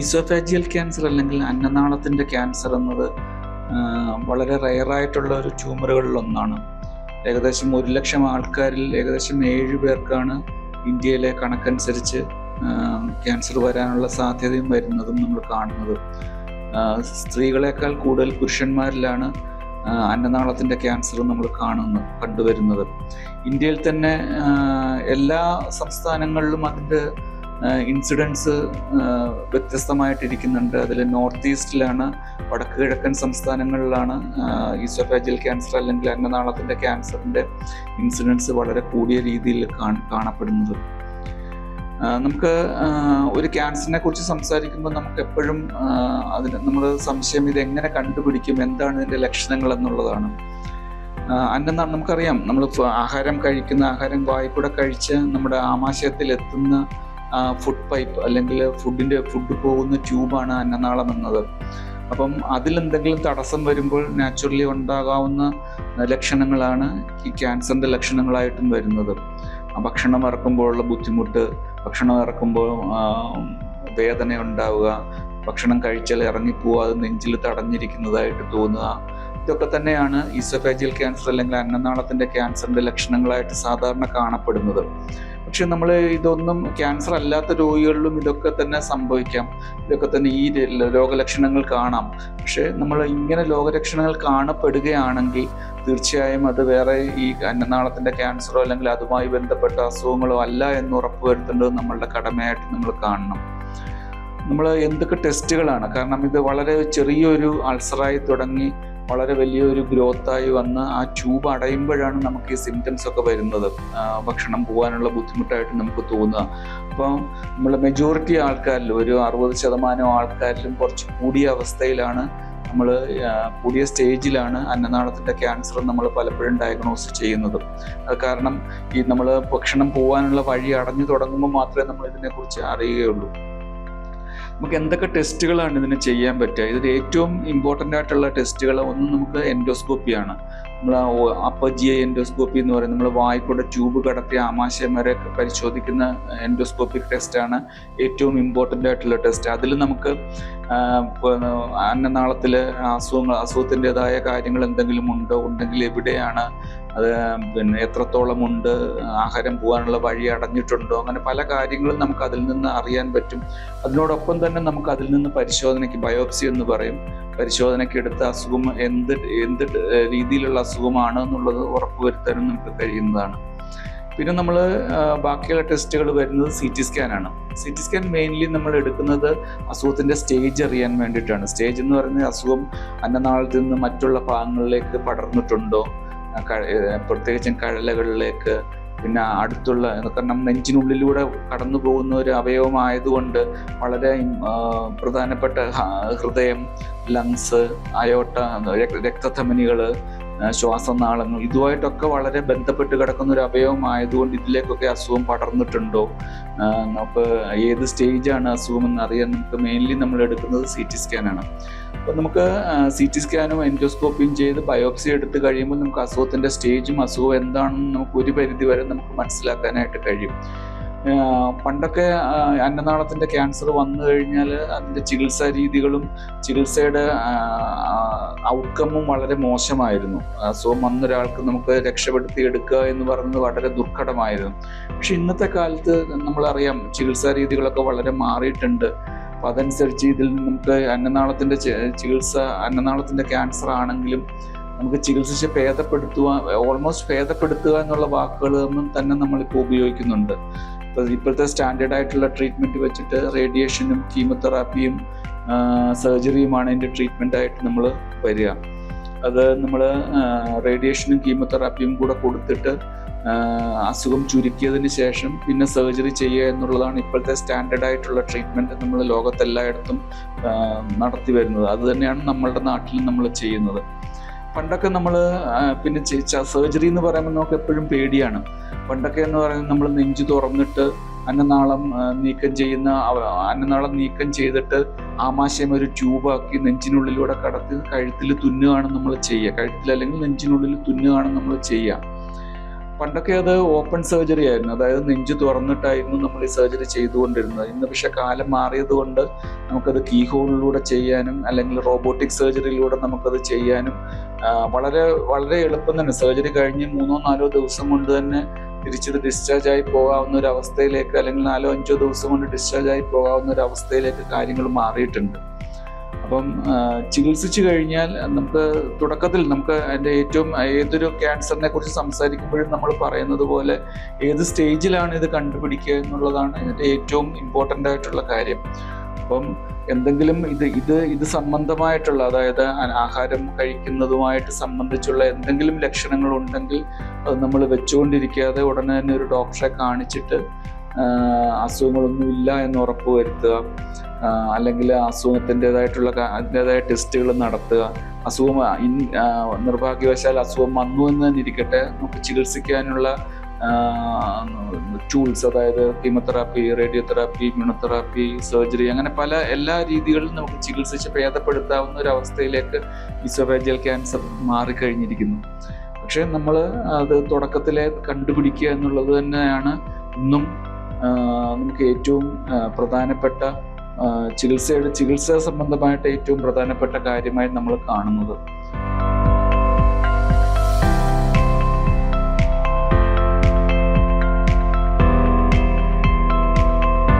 Oesophageal cancer അല്ലെങ്കിൽ അന്നനാളത്തിൻ്റെ cancer എന്നത് വളരെ റെയറായിട്ടുള്ള ഒരു ട്യൂമറുകളിലൊന്നാണ്. ഏകദേശം 1,00,000 ആൾക്കാരിൽ ഏകദേശം 7 പേർക്കാണ് ഇന്ത്യയിലെ കണക്കനുസരിച്ച് ക്യാൻസർ വരാനുള്ള സാധ്യതയും വരുന്നതും നമ്മൾ കാണുന്നത്. സ്ത്രീകളെക്കാൾ കൂടുതൽ പുരുഷന്മാരിലാണ് അന്നനാളത്തിൻ്റെ ക്യാൻസർ നമ്മൾ കണ്ടുവരുന്നത്. ഇന്ത്യയിൽ തന്നെ എല്ലാ സംസ്ഥാനങ്ങളിലും അതിൻ്റെ ഇൻസിഡൻസ് വ്യത്യസ്തമായിട്ടിരിക്കുന്നുണ്ട്. അതിൽ നോർത്ത് ഈസ്റ്റിലാണ്, വടക്ക് കിഴക്കൻ സംസ്ഥാനങ്ങളിലാണ് ഈസോഫാജിയൽ ക്യാൻസർ അല്ലെങ്കിൽ അന്നനാളത്തിൻ്റെ ക്യാൻസറിൻ്റെ ഇൻസിഡൻസ് വളരെ കൂടിയ രീതിയിൽ കാണപ്പെടുന്നത്. നമുക്ക് ഒരു ക്യാൻസറിനെ കുറിച്ച് സംസാരിക്കുമ്പോൾ നമുക്ക് എപ്പോഴും നമ്മൾ സംശയം ഇതെങ്ങനെ കണ്ടുപിടിക്കും, എന്താണ് ഇതിൻ്റെ ലക്ഷണങ്ങൾ എന്നുള്ളതാണ്. നമുക്കറിയാം, നമ്മൾ ആഹാരം വായിക്കൂടെ കഴിച്ച് നമ്മുടെ ആമാശയത്തിൽ എത്തുന്ന ഫുഡ് പൈപ്പ് അല്ലെങ്കിൽ ഫുഡ് പോകുന്ന ട്യൂബാണ് അന്നനാളം എന്നത്. അപ്പം അതിലെന്തെങ്കിലും തടസ്സം വരുമ്പോൾ നാച്ചുറലി ഉണ്ടാകാവുന്ന ലക്ഷണങ്ങളാണ് ഈ ക്യാൻസറിൻ്റെ ലക്ഷണങ്ങളായിട്ടും വരുന്നത്. ഭക്ഷണം ഇറക്കുമ്പോഴുള്ള ബുദ്ധിമുട്ട്, ഭക്ഷണം ഇറക്കുമ്പോൾ വേദന ഉണ്ടാവുക, ഭക്ഷണം കഴിച്ചാൽ ഇറങ്ങിപ്പോവുക, അത് നെഞ്ചിൽ തടഞ്ഞിരിക്കുന്നതായിട്ട് തോന്നുക, ഇതൊക്കെ തന്നെയാണ് ഈസോഫാജിയൽ ക്യാൻസർ അല്ലെങ്കിൽ അന്നനാളത്തിൻ്റെ ക്യാൻസറിൻ്റെ ലക്ഷണങ്ങളായിട്ട് സാധാരണ കാണപ്പെടുന്നത്. പക്ഷെ നമ്മൾ ഇതൊന്നും ക്യാൻസർ അല്ലാത്ത രോഗികളിലും ഇതൊക്കെ തന്നെ സംഭവിക്കാം, ഇതൊക്കെ തന്നെ ഈ രോഗലക്ഷണങ്ങൾ കാണാം. പക്ഷെ നമ്മൾ ഇങ്ങനെ രോഗലക്ഷണങ്ങൾ കാണപ്പെടുകയാണെങ്കിൽ തീർച്ചയായും അത് വേറെ ഈ അന്നനാളത്തിൻ്റെ ക്യാൻസറോ അല്ലെങ്കിൽ അതുമായി ബന്ധപ്പെട്ട അസുഖങ്ങളോ അല്ല എന്ന് ഉറപ്പുവരുത്തേണ്ടത് നമ്മളുടെ കടമയായിട്ട് നമ്മൾ കാണണം. നമ്മൾ എന്തൊക്കെ ടെസ്റ്റുകളാണ്, കാരണം ഇത് വളരെ ചെറിയൊരു അൾസറായി തുടങ്ങി വളരെ വലിയൊരു ഗ്രോത്തായി വന്ന് ആ ട്യൂബ് അടയുമ്പോഴാണ് നമുക്ക് ഈ സിംറ്റംസ് ഒക്കെ വരുന്നത്. ഭക്ഷണം പോകാനുള്ള ബുദ്ധിമുട്ടായിട്ട് നമുക്ക് തോന്നുക. അപ്പോൾ നമ്മൾ മെജോറിറ്റി ആൾക്കാരിലും, ഒരു 60% ആൾക്കാരിലും കുറച്ച് കൂടിയ അവസ്ഥയിലാണ്, കൂടിയ സ്റ്റേജിലാണ് അന്നനാളത്തിൻ്റെ ക്യാൻസർ നമ്മൾ പലപ്പോഴും ഡയഗ്നോസ് ചെയ്യുന്നത്. അത് കാരണം ഈ നമ്മൾ ഭക്ഷണം പോകാനുള്ള വഴി അടഞ്ഞു തുടങ്ങുമ്പോൾ മാത്രമേ നമ്മൾ ഇതിനെക്കുറിച്ച് അറിയുകയുള്ളൂ. നമുക്ക് എന്തൊക്കെ ടെസ്റ്റുകളാണ് ഇതിന് ചെയ്യാൻ പറ്റുക? ഇതിൽ ഏറ്റവും ഇമ്പോർട്ടൻ്റ് ആയിട്ടുള്ള ടെസ്റ്റുകൾ ഒന്ന് നമുക്ക് എൻഡോസ്കോപ്പിയാണ്. നമ്മൾ അപ്പർ GI എൻഡോസ്കോപ്പി എന്ന് പറയുന്നത് നമ്മൾ വായ്ക്കൂടെ ട്യൂബ് കടത്തി ആമാശയം വരെ പരിശോധിക്കുന്ന എൻഡോസ്കോപ്പിക് ടെസ്റ്റാണ് ഏറ്റവും ഇമ്പോർട്ടൻ്റ് ആയിട്ടുള്ള ടെസ്റ്റ്. അതിൽ നമുക്ക് അന്നനാളത്തിൽ അസുഖത്തിൻ്റെതായ കാര്യങ്ങൾ എന്തെങ്കിലും ഉണ്ടെങ്കിൽ എവിടെയാണ് അത്, എത്രത്തോളം ഉണ്ട്, ആഹാരം പോകാനുള്ള വഴി അടഞ്ഞിട്ടുണ്ടോ, അങ്ങനെ പല കാര്യങ്ങളും നമുക്ക് അതിൽ നിന്ന് അറിയാൻ പറ്റും. അതിനോടൊപ്പം തന്നെ നമുക്ക് അതിൽ നിന്ന് പരിശോധനയ്ക്ക്, ബയോപ്സി എന്ന് പറയും, പരിശോധനയ്ക്ക് എടുത്ത അസുഖം എന്ത് രീതിയിലുള്ള അസുഖമാണ് എന്നുള്ളത് ഉറപ്പുവരുത്താനും നമുക്ക് കഴിയുന്നതാണ്. പിന്നെ നമ്മൾ ബാക്കിയുള്ള ടെസ്റ്റുകൾ വരുന്നത് CT സ്കാനാണ്. CT സ്കാൻ മെയിൻലി നമ്മൾ എടുക്കുന്നത് അസുഖത്തിൻ്റെ സ്റ്റേജ് അറിയാൻ വേണ്ടിയിട്ടാണ്. സ്റ്റേജ് എന്ന് പറയുന്നത് അസുഖം അന്നനാളത്തിൽ നിന്ന് മറ്റുള്ള ഭാഗങ്ങളിലേക്ക് പടർന്നിട്ടുണ്ടോ, പ്രത്യേകിച്ചും കഴലകളിലേക്ക്, പിന്നെ അടുത്തുള്ള, കാരണം നെഞ്ചിനുള്ളിലൂടെ കടന്നു പോകുന്ന ഒരു അവയവമായതുകൊണ്ട് വളരെ പ്രധാനപ്പെട്ട ഹൃദയം, ലങ്സ്, അയോട്ട, രക്തധമനികൾ, ശ്വാസനാളങ്ങൾ, ഇതുമായിട്ടൊക്കെ വളരെ ബന്ധപ്പെട്ട് കിടക്കുന്ന ഒരു അവയവമായതുകൊണ്ട് ഇതിലേക്കൊക്കെ അസുഖം പടർന്നിട്ടുണ്ടോ, അപ്പോൾ ഏത് സ്റ്റേജാണ് അസുഖം എന്നറിയാൻ നമുക്ക് മെയിൻലി നമ്മൾ എടുക്കുന്നത് CT സ്കാനാണ്. അപ്പോൾ നമുക്ക് CT സ്കാനും എൻഡോസ്കോപ്പിയും ചെയ്ത് ബയോപ്സി എടുത്ത് കഴിയുമ്പോൾ നമുക്ക് അസുഖത്തിൻ്റെ സ്റ്റേജും അസുഖം എന്താണെന്ന് നമുക്ക് ഒരു പരിധി വരെ നമുക്ക് മനസ്സിലാക്കാനായിട്ട് കഴിയും. പണ്ടൊക്കെ അന്നനാളത്തിൻ്റെ ക്യാൻസർ വന്നു കഴിഞ്ഞാൽ അതിൻ്റെ ചികിത്സാ രീതികളും ചികിത്സയുടെ ഔട്ട്കമ്മും വളരെ മോശമായിരുന്നു. അസുഖം വന്നൊരാൾക്ക് നമുക്ക് രക്ഷപ്പെടുത്തി എടുക്കുക എന്ന് പറയുന്നത് വളരെ ദുർഘടമായിരുന്നു. പക്ഷെ ഇന്നത്തെ കാലത്ത് നമ്മളറിയാം, ചികിത്സാ രീതികളൊക്കെ വളരെ മാറിയിട്ടുണ്ട്. അപ്പം അതനുസരിച്ച് ഇതിൽ നമുക്ക് അന്നനാളത്തിൻ്റെ ക്യാൻസർ ആണെങ്കിലും നമുക്ക് ചികിത്സിച്ച് ഓൾമോസ്റ്റ് ഭേദപ്പെടുത്തുക എന്നുള്ള വാക്കുകൾ തന്നെ നമ്മളിപ്പോൾ ഉപയോഗിക്കുന്നുണ്ട്. ഇപ്പോഴത്തെ സ്റ്റാൻഡേർഡ് ആയിട്ടുള്ള ട്രീറ്റ്മെൻറ്റ് വെച്ചിട്ട് റേഡിയേഷനും കീമോതെറാപ്പിയും സർജറിയുമാണ് അതിൻ്റെ ട്രീറ്റ്മെൻ്റ് ആയിട്ട് നമ്മൾ വരിക. അത് നമ്മൾ റേഡിയേഷനും കീമോതെറാപ്പിയും കൂടെ കൊടുത്തിട്ട് അസുഖം ചുരുക്കിയതിന് ശേഷം പിന്നെ സർജറി ചെയ്യുക എന്നുള്ളതാണ് ഇപ്പോഴത്തെ സ്റ്റാൻഡേർഡ് ആയിട്ടുള്ള ട്രീറ്റ്മെൻറ്റ് നമ്മൾ ലോകത്തെല്ലായിടത്തും നടത്തി വരുന്നത്. അത് തന്നെയാണ് നമ്മളുടെ നാട്ടിലും നമ്മൾ ചെയ്യുന്നത്. പണ്ടൊക്കെ നമ്മൾ പിന്നെ സർജറി എന്ന് പറയുമ്പോൾ നമുക്ക് എപ്പോഴും പേടിയാണ്. പണ്ടൊക്കെ എന്ന് പറയുന്നത് നമ്മൾ നെഞ്ച് തുറന്നിട്ട് അന്നനാളം നീക്കം ചെയ്തിട്ട് ആമാശയം ഒരു ട്യൂബാക്കി നെഞ്ചിനുള്ളിലൂടെ കടത്തി കഴുത്തിൽ തുന്നുകയാണ് നമ്മൾ ചെയ്യുക. കഴുത്തിൽ അല്ലെങ്കിൽ നെഞ്ചിനുള്ളിൽ തുന്നുകയാണ് നമ്മൾ ചെയ്യുക. പണ്ടൊക്കെ അത് ഓപ്പൺ സർജറി ആയിരുന്നു, അതായത് നെഞ്ച് തുറന്നിട്ടായിരുന്നു നമ്മൾ ഈ സർജറി ചെയ്തുകൊണ്ടിരുന്നത്. ഇന്ന് പക്ഷെ കാലം മാറിയത് കൊണ്ട് നമുക്കത് കീ ഹോളിലൂടെ ചെയ്യാനും അല്ലെങ്കിൽ റോബോട്ടിക് സർജറിയിലൂടെ നമുക്കത് ചെയ്യാനും വളരെ വളരെ എളുപ്പം തന്നെ സർജറി കഴിഞ്ഞ് 3-4 ദിവസം കൊണ്ട് തന്നെ തിരിച്ചത് ഡിസ്ചാർജ് ആയി പോകാവുന്ന ഒരു അവസ്ഥയിലേക്ക്, അല്ലെങ്കിൽ 4-5 ദിവസം കൊണ്ട് ഡിസ്ചാർജ് ആയി പോകാവുന്ന ഒരു അവസ്ഥയിലേക്ക് കാര്യങ്ങൾ മാറിയിട്ടുണ്ട്. അപ്പം ചികിത്സിച്ചു കഴിഞ്ഞാൽ നമുക്ക് തുടക്കത്തിൽ നമുക്ക് അതിൻ്റെ ഏതൊരു ക്യാൻസറിനെ കുറിച്ച് സംസാരിക്കുമ്പോഴും നമ്മൾ പറയുന്നത് പോലെ ഏത് സ്റ്റേജിലാണ് ഇത് കണ്ടുപിടിക്കുക എന്നുള്ളതാണ് ഇതിൻ്റെ ഏറ്റവും ഇമ്പോർട്ടൻ്റ് ആയിട്ടുള്ള കാര്യം. അപ്പം എന്തെങ്കിലും ഇത് സംബന്ധമായിട്ടുള്ള, അതായത് ആഹാരം കഴിക്കുന്നതുമായിട്ട് സംബന്ധിച്ചുള്ള എന്തെങ്കിലും ലക്ഷണങ്ങൾ ഉണ്ടെങ്കിൽ അത് നമ്മൾ വെച്ചുകൊണ്ടിരിക്കാതെ ഉടനെ തന്നെ ഒരു ഡോക്ടറെ കാണിച്ചിട്ട് അസുഖങ്ങളൊന്നുമില്ല എന്ന് ഉറപ്പ് വരുത്തുക, അല്ലെങ്കിൽ അതിൻ്റെതായ ടെസ്റ്റുകൾ നടത്തുക. അസുഖം നിർഭാഗ്യവശാൽ അസുഖം വന്നു എന്ന് തന്നെ ഇരിക്കട്ടെ, നമുക്ക് ചികിത്സിക്കാനുള്ള ടൂൾസ്, അതായത് കീമോതെറാപ്പി, റേഡിയോതെറാപ്പി, ഇമ്മ്യൂണോതെറാപ്പി, സർജറി, അങ്ങനെ എല്ലാ രീതികളിലും നമുക്ക് ചികിത്സിച്ച് ഭേദപ്പെടുത്താവുന്ന ഒരു അവസ്ഥയിലേക്ക് ഈസോഫേജിയൽ ക്യാൻസർ മാറിക്കഴിഞ്ഞിരിക്കുന്നു. പക്ഷെ നമ്മൾ അത് തുടക്കത്തിലെ കണ്ടുപിടിക്കുക എന്നുള്ളത് തന്നെയാണ് ഇന്നും നമുക്ക് ഏറ്റവും പ്രധാനപ്പെട്ട ചികിത്സാ സംബന്ധമായിട്ട് ഏറ്റവും പ്രധാനപ്പെട്ട കാര്യമായി നമ്മൾ കാണുന്നത്.